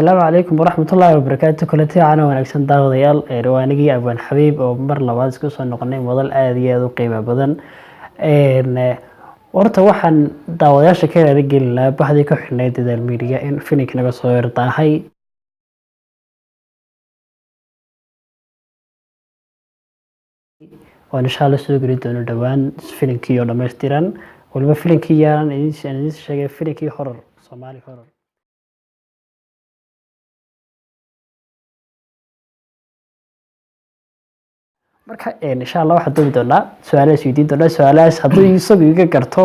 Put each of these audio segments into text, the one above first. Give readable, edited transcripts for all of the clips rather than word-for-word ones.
السلام عليكم ورحمة الله وبركاته كلتي أنا ونكسن داوديال روانجي أبوان حبيب أو مر لواز كوسو نقنين وضل آدية ذو قيمة بدن ورتا waxaan daawadayaasha ka raadgelin lahaa baxdii ka xirneyd media in finik naga soo yartahay oo insha Allah soo geli doono dhawaan finikii oo dhameystiran waliba finikii yaan idin sheegay finikii horror Soomaali horror marka insha Allah waxa doobi doona su'aalaha isweydiin doona su'aalahaas haddii isagu iga garto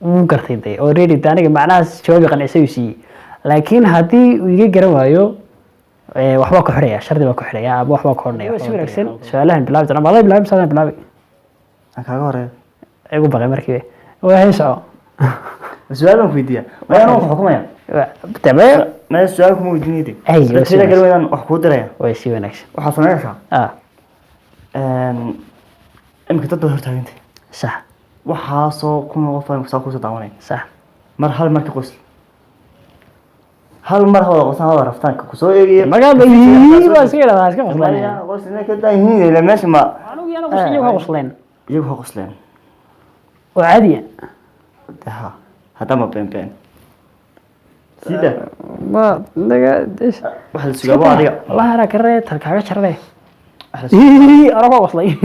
uu gartay already aniga macnahaas jawaab qanacsiisii laakiin haddii uu iga garan waayo waxba ku xiraya shardi ba ku xiraya ama waxba ku hornaya si wanaagsan su'aalahan bilaab doona ma bilaab sadan bilaab kaaga hore igu baqay markii waa hayso su'aalan ku weydiiya ma aan wax xukumaya tabayo ma su'aal kuma weydiinayde ay sida galweedan wax ku diraya way si wanaagsan waxa sameeyay imka dad hortaagantay sax waxa soo kuma qofan soo ku daawanay sax mar hal markii qosl hal mar hawada qosan hawada raftaanka ku soo eegay magaaba yii waa si yaraada iska qoslaan qosna ka daahin ila meesha ma anigu yana qoslaan iyagu qoslaan oo caadi ah hada ma been sida ما نجا إيش واحد السجابة عليها والله أنا كريت الكعبة شربه أنا ما وصلي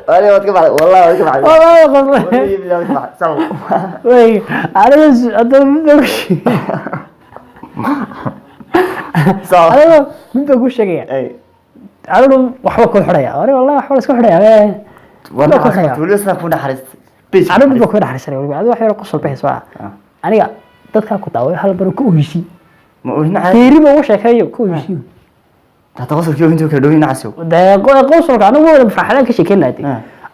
أنا ما تكفى والله ما تكفى والله ما وصلي وي أنا بس أدري صح أنا من بقول شيء أي أنا وحوك كل حرية أنا والله وحوك كل حرية والله تقول كنا حرس أنا من بقول حرية أنا هذا واحد يقص البحث بقى أنا dadka ku daaway hal bar ku heshiis ma oohina tiiriba uu sheekayo ku heshiis ta qosolkii intuu ka dhawin nacso deeqo qosolka anigu wada farxadan ka sheekeynaaday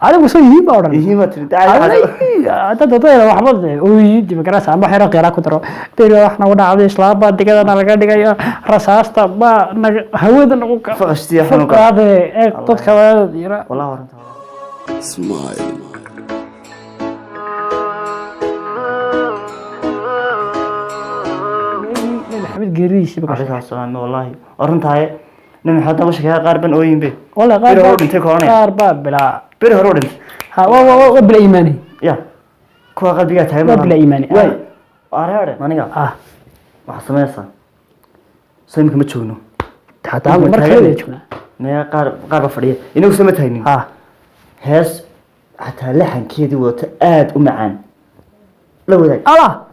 anigu soo yihiin baa oran yihiin ma tirtaa dad waxba oo yihiin dimagraas ama xiro qeera ku daro beri waxna u dhacday islaamba digadana laga dhigayo rasaasta ba hawada nagu ka faqashtiya xanuunka dadka waa yira wallahi waranta smile محمد قريش بقى عليك السلام والله أرنتها نمي حتى وش كذا قاربن أوين به والله قارب بلا بير هرودن ها و بلا إيماني يا كوا قلبي هاي بلا إيماني وين أرهاد ما نيجا وحسمه صار سيمك متشونو حتى هم مركز يجونا نيا قارب فريق إنه سمت هيني هاس حتى لحن كذي وتأد ومعان لو ذاك الله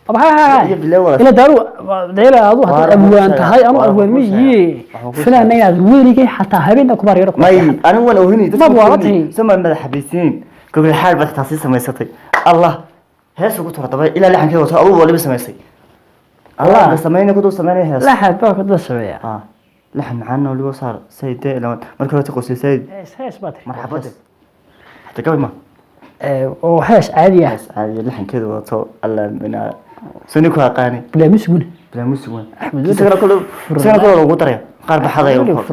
طب هاي إلى دارو دايرة هذو حتى أبوان تهاي أنا أبوان مية فلان نيا ويريكي حتى هبين كبار يركض ما أنا ولا هني ما بورطني سمع ماذا حبيسين كل الحال بس تحسيس ما يستطيع الله هاس وقلت طبعا إلى لحن كذا وتأول ولا بس ما يصير الله بس ما ينقدوا سمعني هاس لا حد باخد بس شوية لحن معنا واللي صار سيد لو مركز تقول سيد هاس باتري مرحبا حتى قبل ما وهاش عادية هاس عادي لحن كذا وتو الله من سنيكو أقاني بلا مسجون بلا مسجون سنة كله لو قطرة قارب حدا يوم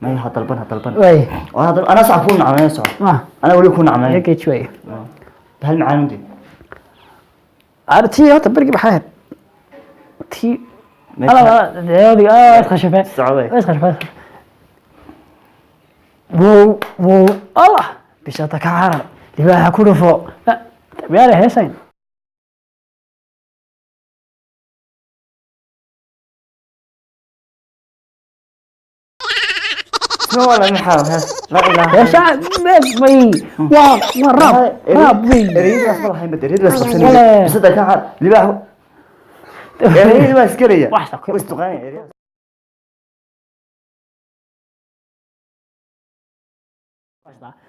ما هي هطلبن وي وهذا أنا صعب كون عملية صعب أنا أقول لكم عملية هيك شوي بهال معاني دي أرتي هات برجع بحال تي أنا هذه خشفة صعبة خشفة وو الله بشاتك عارض لباها كله فوق لا تبي على حسين ولا محاول لا إله يا شعب مي راب ريد أصلا هاي بدريد بس بس ده كان اللي بقى ريد بس كريه بس تغني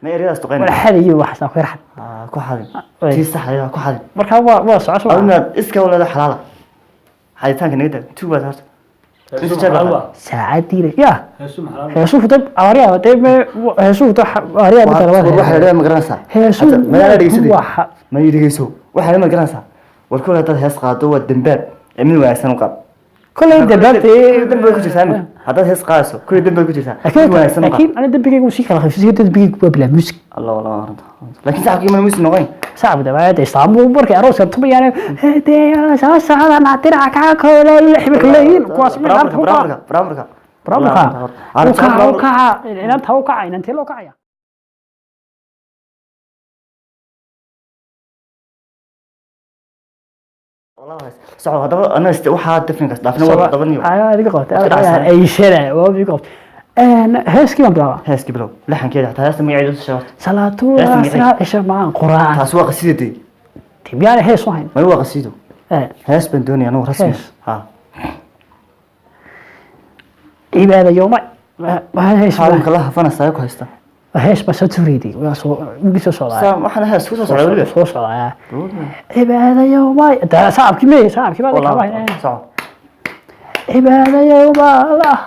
ما يريد أستغني ولا حد يجي واحد أخوي راح كحل تيس حيا كحل مركب واس عشرة أنا إسكا ولا ده حلال هاي تانك نقدر تو بس أنت جاب ساعتي يا هشوف طب أوريها طب هشوف طب أوريها مثلا واحد ما قرنسا هشوف ما يدري ما يدري يسوي واحد ما قرنسا والكل هذا هيس قادو الدنباب من واسن قاب كل يد دبابتي dambi ku jirtaa haddaad hees qaadayso kulli dambi ku jirtaa لكن أنا دبيك موسيقى خفيفة دبيك بلا موسيقى الله والله arrinta laakiin saxabkii ma muusi noqon صعب دبابات إسلام بركة أروس طبيعي يعني هدي ساس هذا نعترع كاكولا يحبك الليل كواس من أنت برامرka برامرka وكا إن أنت وكا إن أنت لو كايا والله صعب هذا أنا waxaa difference dhaafna waa dabaniyo هذه قلت أي شيء وابي قلت هيس كم بلا heeski bilow laxankeeda xataa heesta magaceedu sheegto صلاة الله إيش ما قرآن taas waa qasiidadii تبيان هيس وين ma waa qasiido hees baan doonaya anuu rasmi ha عبادة يوم ما هيس xaalunka la hafanaysaa ku haysta هيس بس تريدي وياسو مقيسو صلاة waxaan hees ku soo socdaa waliba soo socdaa cibaada yowma taa saabki me saabki baa ka والله baahan صعب cibaada yowma allah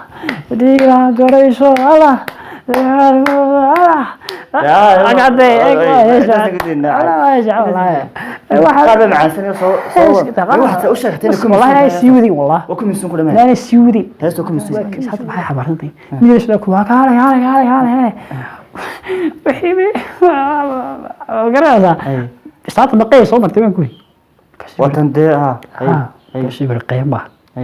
diga garayso allah allah agade qaar macaasan soo waxaad u sheegtay in والله لا سيودي والله waa ku miisan ku dhamaan لا سيودي heesto ku miisan هذا ما حبرتني ميش لك هذا وحيبي قرأها استعطى بقية صومر تبين كوي watan dee ha كشي بالقيمة ay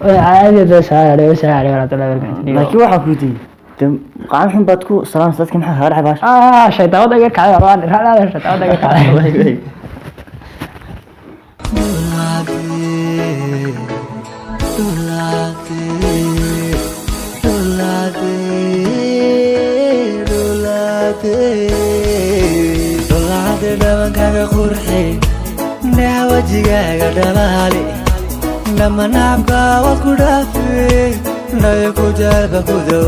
عادي ده سعر وسعر ولا تلا laakiin waxa ku yidhi qaan xun baad ku salaam dadka maxaa haar xabaash شيطان وده كذا روان لا شيطان وده كذا dhawankaaga qurxi wajigaaga dhalaali dhamma nacabka waad ku dhaafi nayo ku jalba kudo